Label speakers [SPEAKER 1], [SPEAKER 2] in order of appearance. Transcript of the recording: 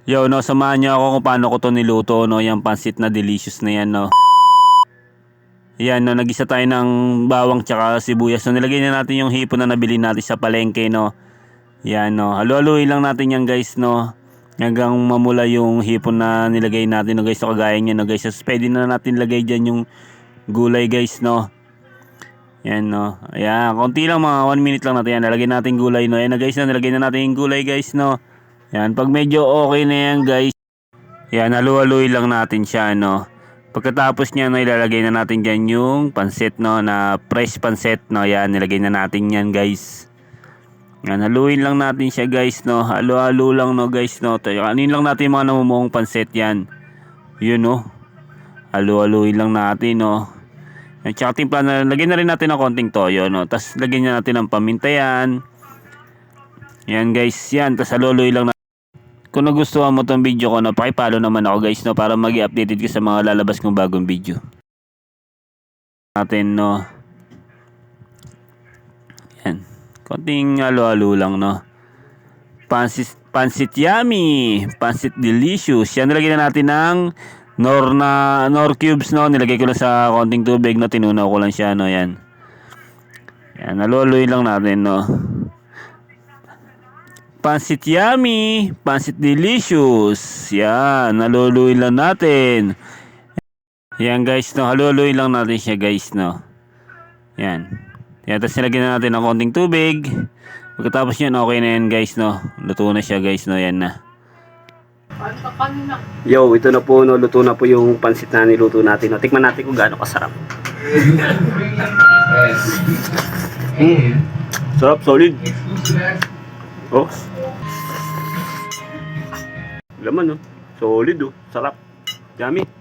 [SPEAKER 1] Yo, no, samahan niyo ako kung paano ko to niluto, no, yung pansit na delicious na yan, no. Yan, no, nagisa tayo ng bawang tsaka sibuyas. So, nilagay na natin yung hipon na nabili natin sa palengke, no. Yan, no, halu-haluin lang natin yan, guys, no. Hanggang mamula yung hipon na nilagay natin, no, guys. So, kagaya nyo, no, guys. So, pwede na natin lagay dyan yung gulay, guys, no. Yan, no. Ayan, konti lang, mga 1 minute lang natin yan. Nalagay natin gulay, no. Ayan na, guys, no. Nilagay na natin yung gulay, guys, no. Yan, pag medyo okay na yan, guys. Yan, halu-haluin lang natin siya, no. Pagkatapos niya, no, ilalagay na natin dyan yung pansit, no, na fresh pansit, no. Yan, nilagay na natin yan, guys. Yan, haluin lang natin siya, guys, no. Halu-halu lang, no, guys, no. Kanin lang natin yung mga namumuong pansit, yan. Yun, no. Halu-haluin lang natin, no. Yan, tsaka timpla na, lagyan na rin natin ng konting toyo, no. Tapos, lagyan na natin ng paminta, yan. Yan, guys, yan. Tapos, halu-haluin lang natin. Kung nagustuhan mo tong video ko, no, pakipollow naman ako, guys, no, para mag-i-updated ka sa mga lalabas kong bagong video natin, no. Yan, konting halo-halo lang, no. Pansit yummy, pansit delicious. Yan, nilagay na natin ng nor cubes, no. Nilagay ko lang sa konting tubig, no. Tinunaw ko lang siya, no. Yan, yan, halo-haloin lang natin, no. Pansit yummy, pansit delicious. Yan, haluluin lang natin. Yan, guys, no, haluluin lang natin siya, guys, no. Yan. Yan, tapos nilagyan na natin ng konting tubig. Pagkatapos yan, okay na yan, guys, no. Luto na siya, guys, no. Yan na. Yo, ito na po, no. Luto na po yung pansit na niluto natin, no. Tikman natin kung gaano kasarap. Sarap, solid. Oh. Laman, oh. Solid, oh. Sarap. Yummy.